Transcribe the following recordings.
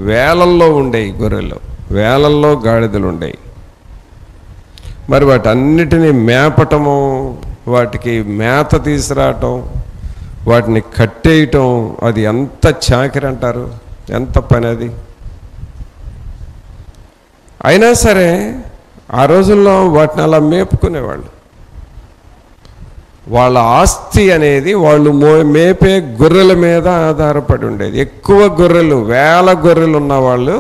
వేలల్లో ఉండేవి గొర్రెలు, వేలల్లో గాడిదలు ఉండేవి. మరి వాటన్నిటినీ మేపటము, వాటికి మేత తీసుకురావటం, వాటిని కట్టేయటం, అది ఎంత చాకిరి అంటారు, ఎంత పని అది. అయినా సరే ఆ రోజుల్లో వాటిని అలా మేపుకునేవాళ్ళు. వాళ్ళ ఆస్తి అనేది వాళ్ళు మేపే గొర్రెల మీద ఆధారపడి ఉండేది. ఎక్కువ గొర్రెలు, వేల గొర్రెలు ఉన్నవాళ్ళు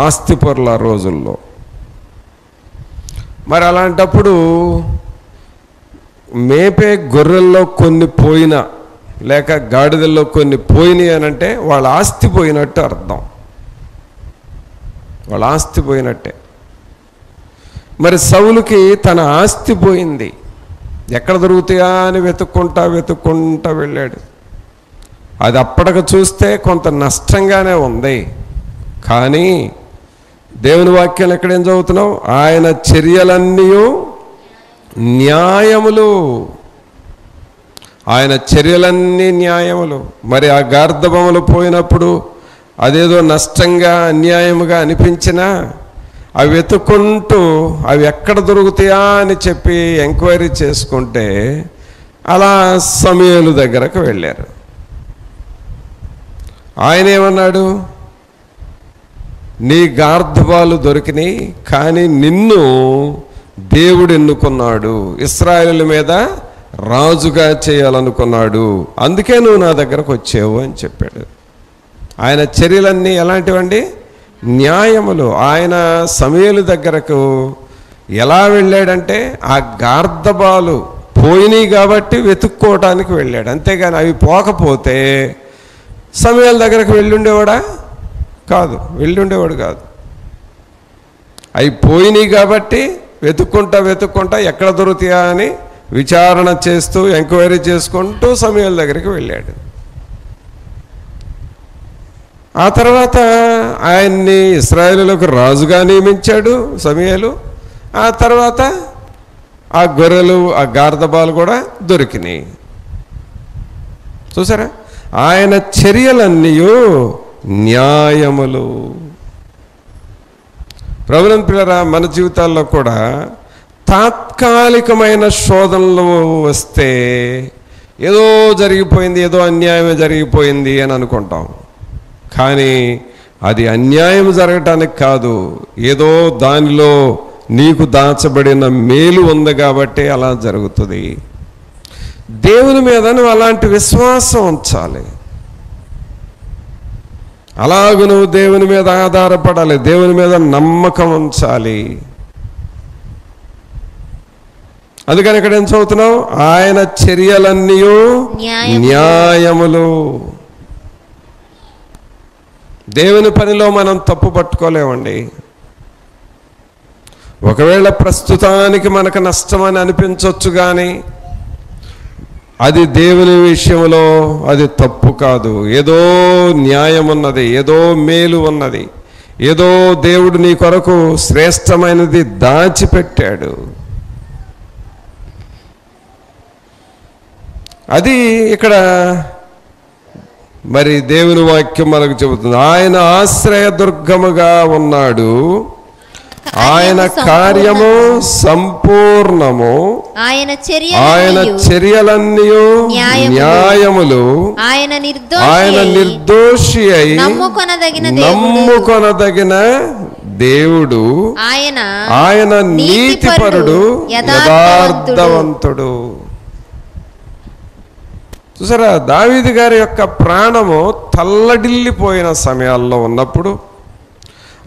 ఆస్తిపరులు ఆ రోజుల్లో. మరి అలాంటప్పుడు మేపే గొర్రెల్లో కొన్ని పోయినా, లేక గాడిదల్లో కొన్ని పోయినాయి అని అంటే వాళ్ళ ఆస్తి పోయినట్టు అర్థం, వాళ్ళ ఆస్తి పోయినట్టే. మరి సౌలుకి తన ఆస్తి పోయింది. ఎక్కడ దొరుకుతాయా అని వెతుక్కుంటా వెళ్ళాడు. అది అప్పటికి చూస్తే కొంత నష్టంగానే ఉంది. కానీ దేవుని వాక్యాలు ఎక్కడేం చదువుతున్నావు? ఆయన చర్యలన్నీ న్యాయములు, ఆయన చర్యలన్నీ న్యాయములు. మరి ఆ గార్ధబొమ్మలు పోయినప్పుడు అదేదో నష్టంగా అన్యాయముగా అనిపించినా అవి వెతుక్కుంటూ అవి ఎక్కడ దొరుకుతాయా అని చెప్పి ఎంక్వైరీ చేసుకుంటే అలా సమూయేలు దగ్గరకు వెళ్ళారు. ఆయన ఏమన్నాడు? నీ గార్ధబాలు దొరికినాయి, కానీ నిన్ను దేవుడు ఎన్నుకున్నాడు, ఇశ్రాయేలు మీద రాజుగా చేయాలనుకున్నాడు, అందుకే నువ్వు నా దగ్గరకు వచ్చావు అని చెప్పాడు. ఆయన చర్యలన్నీ ఎలాంటివండి? న్యాయములు. ఆయన సమూయేలు దగ్గరకు ఎలా వెళ్ళాడంటే ఆ గార్ధబాలు పోయినాయి కాబట్టి వెతుక్కోవటానికి వెళ్ళాడు, అంతేగాని అవి పోకపోతే సమూయేలు దగ్గరకు వెళ్ళుండేవాడు కాదు. అవి పోయినాయి కాబట్టి వెతుక్కుంటా ఎక్కడ దొరుకుతాయా అని విచారణ చేస్తూ ఎంక్వైరీ చేసుకుంటూ సమూయేలు దగ్గరికి వెళ్ళాడు. ఆ తర్వాత ఆయన్ని ఇశ్రాయేలులకు రాజుగా నియమించాడు సమూయేలు. ఆ తర్వాత ఆ గొర్రెలు, ఆ గార్ధబాలు కూడా దొరికినాయి. చూసారా? ఆయన చర్యలన్నీ న్యాయములు. ప్రభువుని పిల్లరా, మన జీవితాల్లో కూడా తాత్కాలికమైన శోధనలు వస్తే ఏదో జరిగిపోయింది, ఏదో అన్యాయమే జరిగిపోయింది అని అనుకుంటాం. కానీ అది అన్యాయం జరగటానికి కాదు, ఏదో దానిలో నీకు దాచబడిన మేలు ఉంది కాబట్టి అలా జరుగుతుంది. దేవుని మీద నువ్వు అలాంటి విశ్వాసం ఉంచాలి. అలాగూ నువ్వు దేవుని మీద ఆధారపడాలి, దేవుని మీద నమ్మకం ఉంచాలి. అందుకని ఇక్కడ ఏం చదువుతున్నావు? ఆయన చర్యలన్నీ న్యాయములు. దేవుని పనిలో మనం తప్పు పట్టుకోలేమండి. ఒకవేళ ప్రస్తుతానికి మనకు నష్టమని అనిపించవచ్చు, కానీ అది దేవుని విషయంలో అది తప్పు కాదు. ఏదో న్యాయం ఉన్నది, ఏదో మేలు ఉన్నది, ఏదో దేవుడు నీ కొరకు శ్రేష్టమైనది దాచిపెట్టాడు. అది ఇక్కడ మరి దేవుని వాక్యం మనకు చెబుతుంది. ఆయన ఆశ్రయదుర్గముగా ఉన్నాడు, ఆయన కార్యము సంపూర్ణము, ఆయన చర్యలన్నీ న్యాయములు, ఆయన నిర్దోషి అయి నమ్ముకొనదగిన దేవుడు, ఆయన నీతిపరుడు, యథార్థవంతుడు. చూసారా? దావీదు గారి యొక్క ప్రాణము తల్లడిల్లిపోయిన సమయాల్లో ఉన్నప్పుడు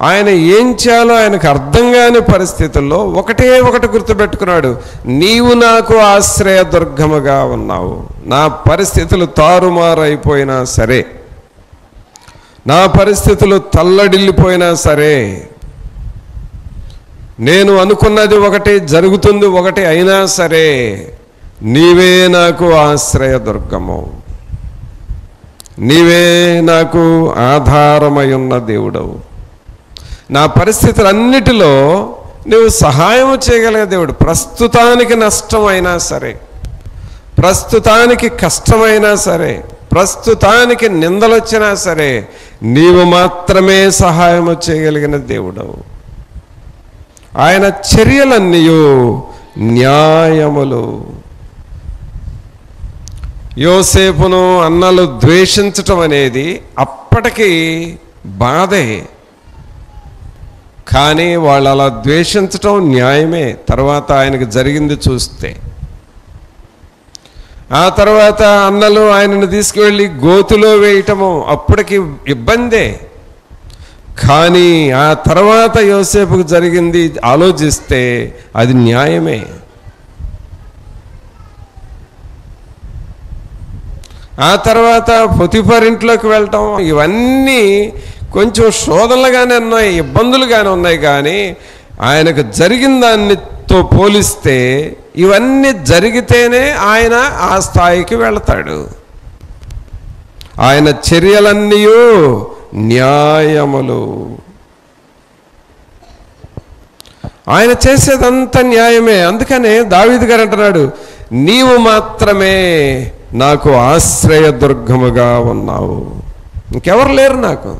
ఆయన ఏం చేయాలో ఆయనకు అర్థం కాని పరిస్థితుల్లో ఒకటి గుర్తుపెట్టుకున్నాడు. నీవు నాకు ఆశ్రయదుర్గముగా ఉన్నావు. నా పరిస్థితులు తారుమారైపోయినా సరే, నా పరిస్థితులు తల్లడిల్లిపోయినా సరే, నేను అనుకున్నది ఒకటి, జరుగుతుంది ఒకటి అయినా సరే, నీవే నాకు ఆశ్రయదుర్గము, నీవే నాకు ఆధారమై ఉన్న దేవుడవు. నా పరిస్థితులన్నిటిలో నువ్వు సహాయం చేయగలిగే దేవుడు. ప్రస్తుతానికి నష్టమైనా సరే, ప్రస్తుతానికి కష్టమైనా సరే, ప్రస్తుతానికి నిందలొచ్చినా సరే, నీవు మాత్రమే సహాయము చేయగలిగిన దేవుడవు. ఆయన చర్యలన్నీ న్యాయములు. యోసేపును అన్నలు ద్వేషించటం అనేది అప్పటికి బాధే, కానీ వాళ్ళు అలా ద్వేషించటం న్యాయమే. తర్వాత ఆయనకు జరిగింది చూస్తే, ఆ తర్వాత అన్నలు ఆయనను తీసుకువెళ్ళి గోతిలో వేయటము అప్పటికి ఇబ్బందే, కానీ ఆ తర్వాత యోసేపుకు జరిగింది ఆలోచిస్తే అది న్యాయమే. ఆ తర్వాత పొతిఫర్ ఇంట్లోకి వెళ్ళటం, ఇవన్నీ కొంచెం శోధనలుగానే ఉన్నాయి, ఇబ్బందులుగానే ఉన్నాయి, కానీ ఆయనకు జరిగిన దానితో పోలిస్తే ఇవన్నీ జరిగితేనే ఆయన ఆ స్థాయికి వెళతాడు. ఆయన చర్యలన్నీ న్యాయములు. ఆయన చేసేదంతా న్యాయమే. అందుకనే దావీదు గారు అంటున్నాడు, నీవు మాత్రమే నాకు ఆశ్రయదుర్గముగా ఉన్నావు, ఇంకెవరు లేరు నాకు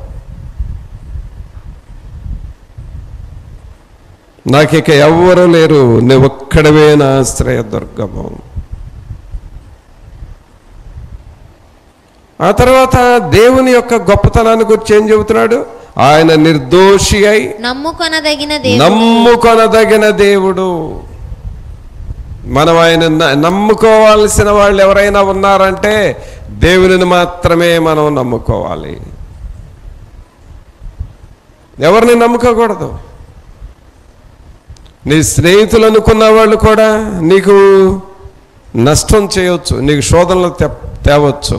ఇక ఎవ్వరూ లేరు, నువ్వు ఒక్కడవే నా ఆశ్రయదుర్గము. ఆ తర్వాత దేవుని యొక్క గొప్పతనాన్ని గురించి ఏం చెబుతున్నాడు? ఆయన నిర్దోషి అయి నమ్ముకొనదగిన దేవుడు. మనం ఆయన నమ్ముకోవాల్సిన వాళ్ళు ఎవరైనా ఉన్నారంటే దేవునిని మాత్రమే మనం నమ్ముకోవాలి, ఎవరిని నమ్ముకోకూడదు. నీ స్నేహితులు అనుకున్న వాళ్ళు కూడా నీకు నష్టం చేయవచ్చు, నీకు శోధనలు తేవచ్చు.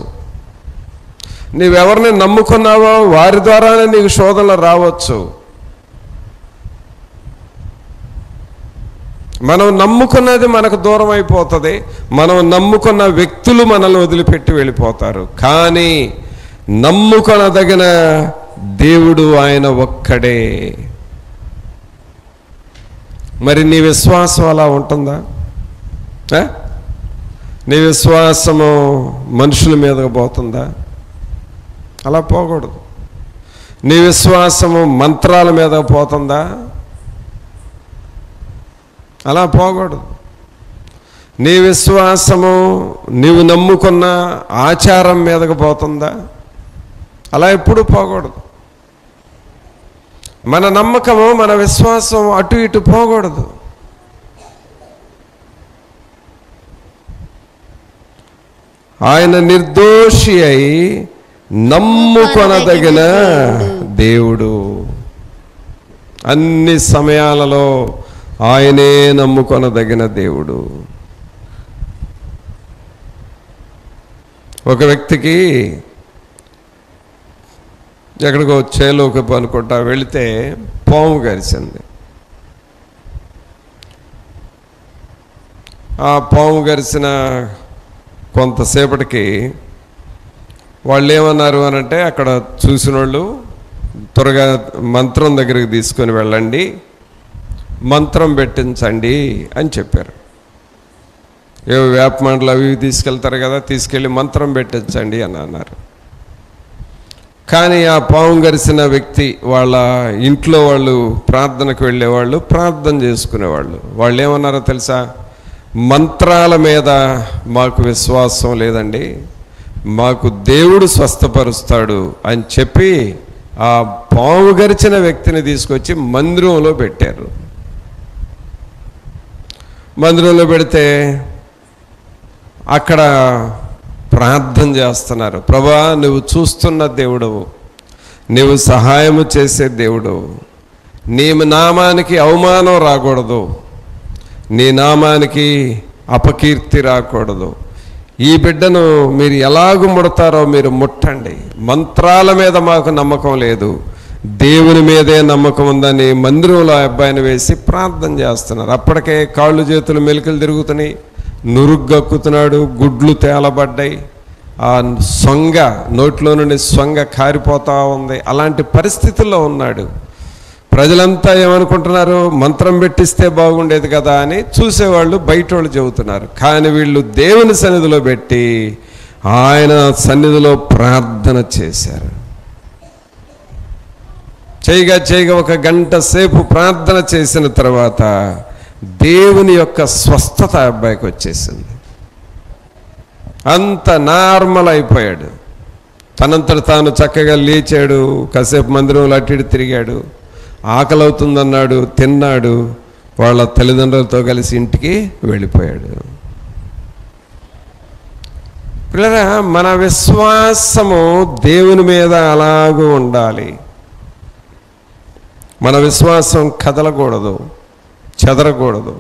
నీవెవరిని నమ్ముకున్నావో వారి ద్వారానే నీకు శోధనలు రావచ్చు. మనం నమ్ముకున్నది మనకు దూరం అయిపోతుంది, మనం నమ్ముకున్న వ్యక్తులు మనల్ని వదిలిపెట్టి వెళ్ళిపోతారు. కానీ నమ్ముకొనదగిన దేవుడు ఆయన ఒక్కడే. మరి నీ విశ్వాసం అలా ఉంటుందా? నీ విశ్వాసము మనుషుల మీదకి పోతుందా? అలా పోకూడదు. నీ విశ్వాసము మంత్రాల మీద పోతుందా? అలా పోకూడదు. నీ విశ్వాసము నీవు నమ్ముకున్న ఆచారం మీదకి పోతుందా? అలా ఎప్పుడూ పోకూడదు. మన నమ్మకము మన విశ్వాసం అటు ఇటు పోకూడదు. ఆయన నిర్దోషి అయి నమ్ముకొనదగిన దేవుడు. అన్ని సమయాలలో ఆయనే నమ్ముకొనదగిన దేవుడు. ఒక వ్యక్తికి ఎక్కడికో చేలోకి అనుకుంటా వెళితే పాము గరిచింది. ఆ పాము గరిచిన కొంతసేపటికి వాళ్ళు ఏమన్నారు అనంటే, అక్కడ చూసిన వాళ్ళు త్వరగా మంత్రం దగ్గరికి తీసుకొని వెళ్ళండి, మంత్రం పెట్టించండి అని చెప్పారు. ఏవో వేపమండలు అవి తీసుకెళ్తారు కదా, తీసుకెళ్ళి మంత్రం పెట్టించండి అని అన్నారు. కానీ ఆ పాము గరిసిన వ్యక్తి వాళ్ళ ఇంట్లో వాళ్ళు ప్రార్థనకు వెళ్ళేవాళ్ళు, ప్రార్థన చేసుకునేవాళ్ళు. వాళ్ళు ఏమన్నారో తెలుసా? మంత్రాల మీద మాకు విశ్వాసం లేదండి, మాకు దేవుడు స్వస్థపరుస్తాడు అని చెప్పి ఆ పాము గరిచిన వ్యక్తిని తీసుకొచ్చి మందిరంలో పెట్టారు. మందిరంలో పెడితే అక్కడ ప్రార్థన చేస్తున్నారు. ప్రభా, నువ్వు చూస్తున్న దేవుడవు, నువ్వు సహాయము చేసే దేవుడవు, నీ నామానికి అవమానం రాకూడదు, నీ నామానికి అపకీర్తి రాకూడదు. ఈ బిడ్డను మీరు ఎలాగూ ముడతారో మీరు ముట్టండి, మంత్రాల మీద మాకు నమ్మకం లేదు, దేవుని మీదే నమ్మకం ఉందని మందిరంలో ఆ అబ్బాయిని వేసి ప్రార్థన చేస్తున్నారు. అప్పటికే కాళ్ళు చేతులు మెలికలు తిరుగుతున్నాయి, నురుగ్గక్కుతున్నాడు, గుడ్లు తేలబడ్డాయి, ఆ సొంగ నోట్లో నుండి సొంగ కారిపోతూ ఉంది. అలాంటి పరిస్థితుల్లో ఉన్నాడు. ప్రజలంతా ఏమనుకుంటున్నారు? మంత్రం పెట్టిస్తే బాగుండేది కదా అని చూసేవాళ్ళు బయట వాళ్ళు చెబుతున్నారు. కానీ వీళ్ళు దేవుని సన్నిధిలో పెట్టి ఆయన సన్నిధిలో ప్రార్థన చేశారు. చేయగా ఒక గంట సేపు ప్రార్థన చేసిన తర్వాత దేవుని యొక్క స్వస్థత అబ్బాయికి వచ్చేసింది. అంత నార్మల్ అయిపోయాడు. తనంతట తాను చక్కగా లేచాడు, కాసేపు మందిరంలో అటు ఇటు తిరిగాడు, ఆకలి అవుతుందన్నాడు, తిన్నాడు, వాళ్ళ తల్లిదండ్రులతో కలిసి ఇంటికి వెళ్ళిపోయాడు. పిల్లరా, మన విశ్వాసము దేవుని మీద అలాగూ ఉండాలి. మన విశ్వాసం కదలకూడదు, చెదరకూడదు.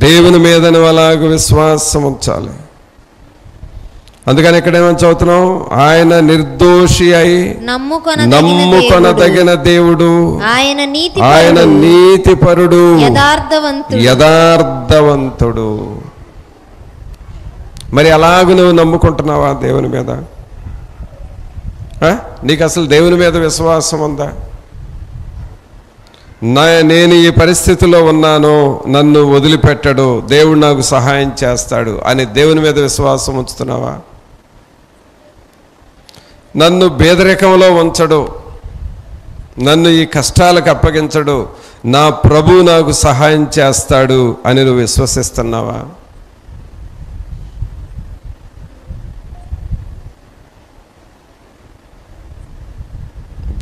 దేవుని మీద అలాగూ విశ్వాసం ఉంచాలి. అందుకని ఇక్కడేమని చదువుతున్నాం, ఆయన నిర్దోషి అయి నమ్ముకొనదగిన దేవుడు, ఆయన నీతిపరుడు, యథార్థవంతుడు. మరి అలాగూ నువ్వు నమ్ముకుంటున్నావా దేవుని మీద? నీకు అసలు దేవుని మీద విశ్వాసం ఉందా? నేను ఈ పరిస్థితిలో ఉన్నాను, నన్ను వదిలిపెట్టడు, దేవుడు నాకు సహాయం చేస్తాడు అని దేవుని మీద విశ్వాసం ఉంచుతున్నావా? నన్ను పేదరికంలో ఉంచడు, నన్ను ఈ కష్టాలకు అప్పగించడు, నా ప్రభు నాకు సహాయం చేస్తాడు అని నువ్వు విశ్వసిస్తున్నావా?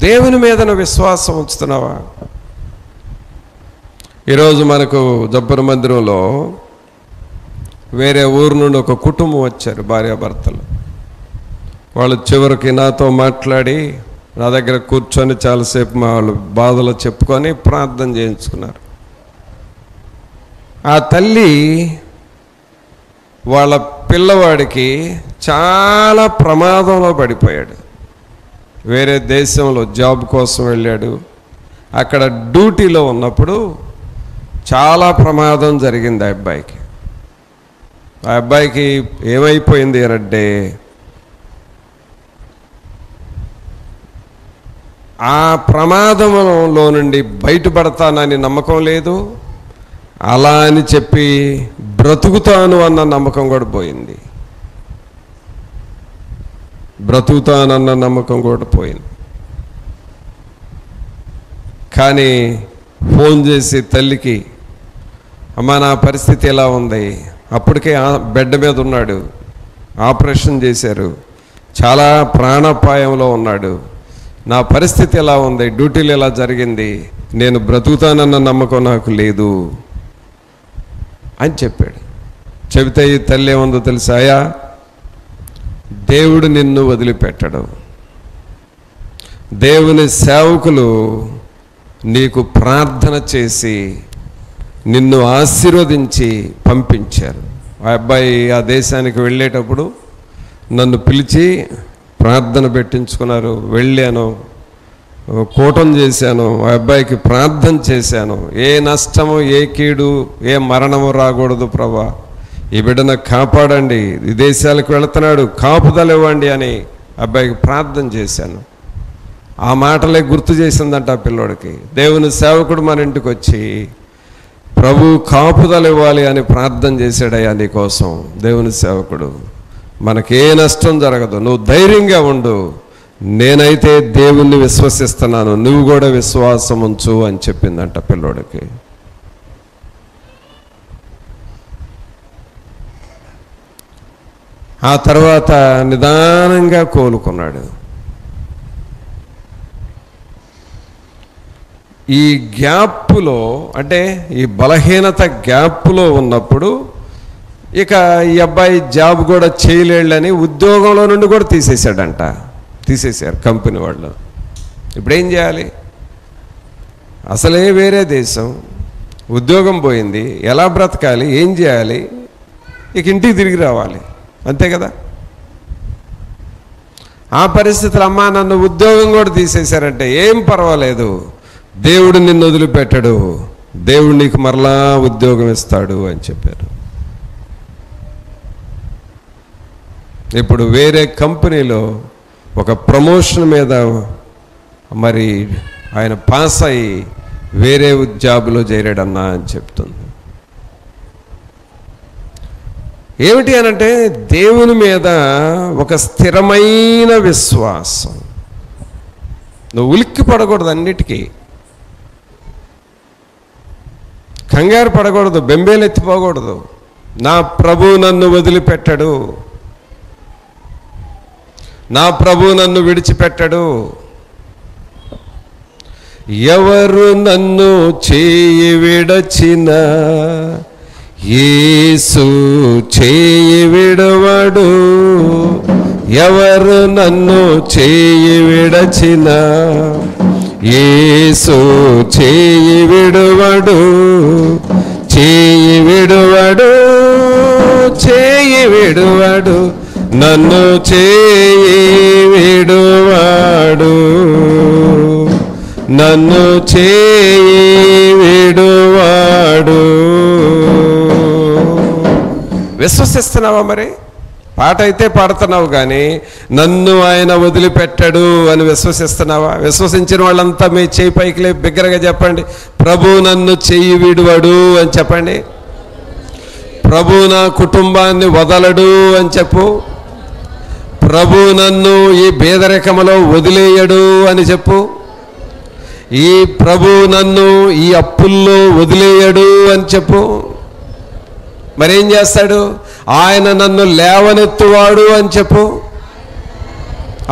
దేవుని మీద నువ్వు విశ్వాసం ఉంచుతున్నావా? ఈరోజు మనకు జబ్బర్ మందిరంలో వేరే ఊరు నుండి ఒక కుటుంబం వచ్చారు, భార్యాభర్తలు. వాళ్ళు చివరికి నాతో మాట్లాడి నా దగ్గర కూర్చొని చాలాసేపు మా వాళ్ళు బాధలు చెప్పుకొని ప్రార్థన చేయించుకున్నారు. ఆ తల్లి వాళ్ళ పిల్లవాడికి చాలా ప్రమాదంలో పడిపోయాడు. వేరే దేశంలో జాబ్ కోసం వెళ్ళాడు. అక్కడ డ్యూటీలో ఉన్నప్పుడు చాలా ప్రమాదం జరిగింది ఆ అబ్బాయికి. ఆ అబ్బాయికి ఏమైపోయింది అంటే, ఆ ప్రమాదంలో నుండి బయటపడతానని నమ్మకం లేదు, అలా అని చెప్పి బ్రతుకుతాను అన్న నమ్మకం కూడా పోయింది. బ్రతుకుతానన్న నమ్మకం కూడా పోయింది. కానీ ఫోన్ చేసి తల్లికి, అమ్మా నా పరిస్థితి ఎలా ఉంది, అప్పటికే బెడ్ మీద ఉన్నాడు, ఆపరేషన్ చేశారు, చాలా ప్రాణాపాయంలో ఉన్నాడు, నా పరిస్థితి ఎలా ఉంది, డ్యూటీలు ఎలా జరిగింది, నేను బ్రతుకుతానన్న నమ్మకం నాకు లేదు అని చెప్పాడు. చెబితే ఈ తల్లి ఏముందో తెలుసా, అయ్యా దేవుడు నిన్ను వదిలిపెట్టడు, దేవుని సేవకులు నీకు ప్రార్థన చేసి నిన్ను ఆశీర్వదించి పంపించారు. ఆ అబ్బాయి ఆ దేశానికి వెళ్ళేటప్పుడు నన్ను పిలిచి ప్రార్థన పెట్టించుకున్నారు. వెళ్ళాను, కూటం చేశాను, ఆ అబ్బాయికి ప్రార్థన చేశాను. ఏ నష్టము, ఏ కీడు, ఏ మరణము రాకూడదు ప్రభా, ఈ బిడ్డను కాపాడండి, విదేశాలకు వెళుతున్నాడు, కాపుదల ఇవ్వండి అని అబ్బాయికి ప్రార్థన చేశాను. ఆ మాటలే గుర్తు చేసిందంట ఆ పిల్లోడికి. దేవుని సేవకుడు మన ఇంటికి వచ్చి ప్రభు కాపుదల ఇవ్వాలి అని ప్రార్థన చేశాడయ్యా నీకోసం. దేవుని సేవకుడు, మనకే నష్టం జరగదు, నువ్వు ధైర్యంగా ఉండు, నేనైతే దేవుణ్ణి విశ్వసిస్తున్నాను, నువ్వు కూడా విశ్వాసం ఉంచు అని చెప్పిందంట పిల్లోడికి. ఆ తర్వాత నిదానంగా కోలుకున్నాడు. ఈ గ్యాప్లో, అంటే ఈ బలహీనత గ్యాప్లో ఉన్నప్పుడు ఇక ఈ అబ్బాయి జాబ్ కూడా చేయలేళ్ళని ఉద్యోగంలో నుండి కూడా తీసేశారు కంపెనీ వాళ్ళు. ఇప్పుడు ఏం చేయాలి? అసలే వేరే దేశం, ఉద్యోగం పోయింది, ఎలా బ్రతకాలి, ఏం చేయాలి? ఇక ఇంటికి తిరిగి రావాలి, అంతే కదా. ఆ పరిస్థితులు, అమ్మా నన్ను ఉద్యోగం కూడా తీసేశారంటే ఏం పర్వాలేదు, దేవుడు నిన్ను వదిలిపెట్టడు, దేవుడు నీకు మరలా ఉద్యోగం ఇస్తాడు అని చెప్పారు. ఇప్పుడు వేరే కంపెనీలో ఒక ప్రమోషన్ మీద మరి ఆయన పాస్ అయ్యి వేరే జాబ్లో చేరాడన్నా అని చెప్తుంది. ఏమిటి అనంటే, దేవుని మీద ఒక స్థిరమైన విశ్వాసం. నువ్వు ఉలిక్కి పడకూడదు, అన్నిటికీ కంగారు పడకూడదు, బెంబేలు ఎత్తిపోకూడదు. నా ప్రభు నన్ను వదిలిపెట్టడు, నా ప్రభు నన్ను విడిచిపెట్టడు. ఎవరు నన్ను చేయి విడచిన యేసు చేయి విడవడు. ఎవరు నన్ను చేయి విడచిన యేసు చేయి విడవడు. చేయి విడవడు, చేయి విడవడు, నన్ను చేయి విడువాడు, నన్ను చేయి విడువాడు. విశ్వసిస్తున్నావా? మరి పాట అయితే పాడుతున్నావు, కానీ నన్ను ఆయన వదిలిపెట్టడు అని విశ్వసిస్తున్నావా? విశ్వసించిన వాళ్ళంతా మీ చేయి పైకి లేపి బిగ్గరగా చెప్పండి, ప్రభు నన్ను చెయ్యి విడువడు అని చెప్పండి. ప్రభు నా కుటుంబాన్ని వదలడు అని చెప్పు. ప్రభు నన్ను ఈ పేదరికములో వదిలేయడు అని చెప్పు. ఈ ప్రభు నన్ను ఈ అప్పుల్లో వదిలేయడు అని చెప్పు. మరేం చేస్తాడు? ఆయన నన్ను లేవనెత్తువాడు అని చెప్పు.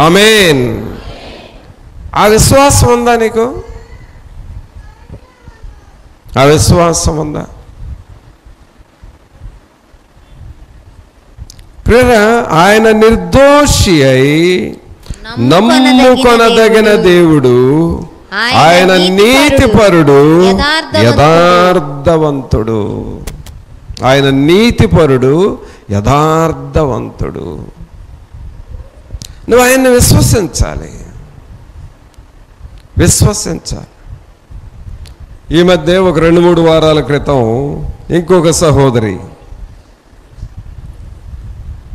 ఆమేన్. ఆ విశ్వాసం ఉందా నీకు? ఆ విశ్వాసం ఉందా? ప్రియరా, ఆయన నిర్దోషి అయి నమ్ముకొనదగిన దేవుడు, ఆయన నీతిపరుడు, యథార్థవంతుడు. ఆయన నీతిపరుడు, యథార్థవంతుడు. నువ్వు ఆయన్ని విశ్వసించాలి, విశ్వసించాలి. ఈ మధ్య ఒక 2-3 వారాల క్రితం ఇంకొక సహోదరి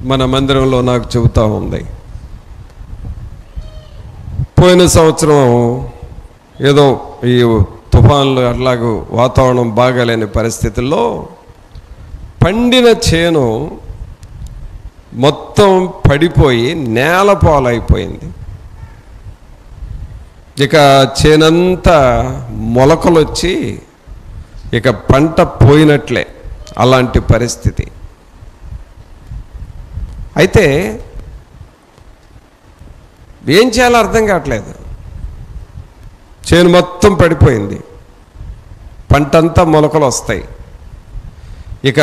మన మందిరంలో నాకు చెబుతూ ఉంది, పోయిన సంవత్సరం ఏదో ఈ తుఫాన్లు అట్లాగూ వాతావరణం బాగాలేని పరిస్థితుల్లో పండిన చేను మొత్తం పడిపోయి నేల పాలైపోయింది. ఇక చేనంతా మొలకలు వచ్చి ఇక పంట పోయినట్లే, అలాంటి పరిస్థితి. అయితే ఏం చేయాలో అర్థం కావట్లేదు. చేను మొత్తం పడిపోయింది, పంటంతా మొలకలు వస్తాయి. ఇక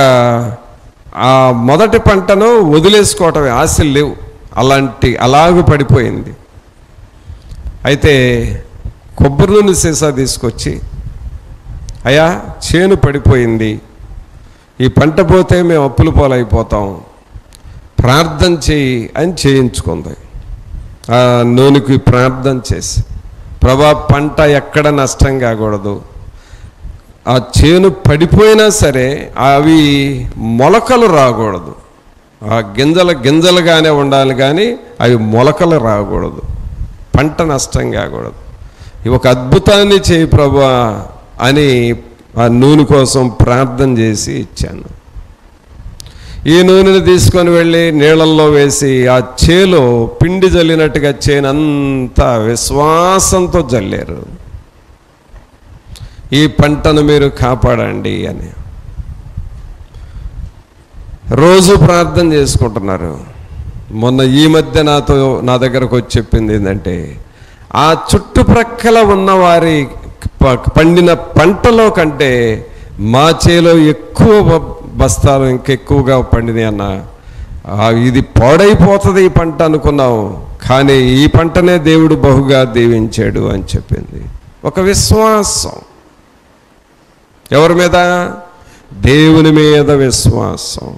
ఆ మొదటి పంటను వదిలేసుకోవటమే, ఆశలు లేవు, అలాగూ పడిపోయింది. అయితే కొబ్బరి నూనె సీసా తీసుకొచ్చి, అయ్యా చేను పడిపోయింది, ఈ పంట పోతే మేము అప్పుల పాలైపోతాం, ప్రార్థన చేయి అని చేయించుకుంది. ఆ నూనెకి ప్రార్థన చేసి, ప్రభా పంట ఎక్కడ నష్టం కాకూడదు, ఆ చేను పడిపోయినా సరే అవి మొలకలు రాకూడదు, ఆ గింజలుగానే ఉండాలి, కానీ అవి మొలకలు రాకూడదు, పంట నష్టం కాకూడదు. ఒక అద్భుతాన్ని చేయి ప్రభా అని ఆ నూనె కోసం ప్రార్థన చేసి ఇచ్చాను. ఈ నూనెని తీసుకొని వెళ్ళి నీళ్ళల్లో వేసి ఆ చేలో పిండి జల్లినట్టుగా చేనంతా విశ్వాసంతో జల్లారు. ఈ పంటను మీరు కాపాడండి అని రోజు ప్రార్థన చేసుకుంటున్నారు. మొన్న ఈ మధ్య నా దగ్గరకు వచ్చి చెప్పింది ఏంటంటే, ఆ చుట్టుప్రక్కల ఉన్న వారి పండిన పంటలో కంటే మా చేలో ఎక్కువ బస్తాలు ఇంకెక్కువగా పండినాయి అన్న. ఇది పాడైపోతుంది ఈ పంట అనుకున్నాం, కానీ ఈ పంటనే దేవుడు బహుగా దీవించాడు అని చెప్పింది. ఒక విశ్వాసం ఎవరి మీద? దేవుని మీద విశ్వాసం.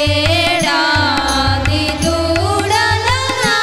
ఏడాది దూడలగా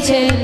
చెల్లి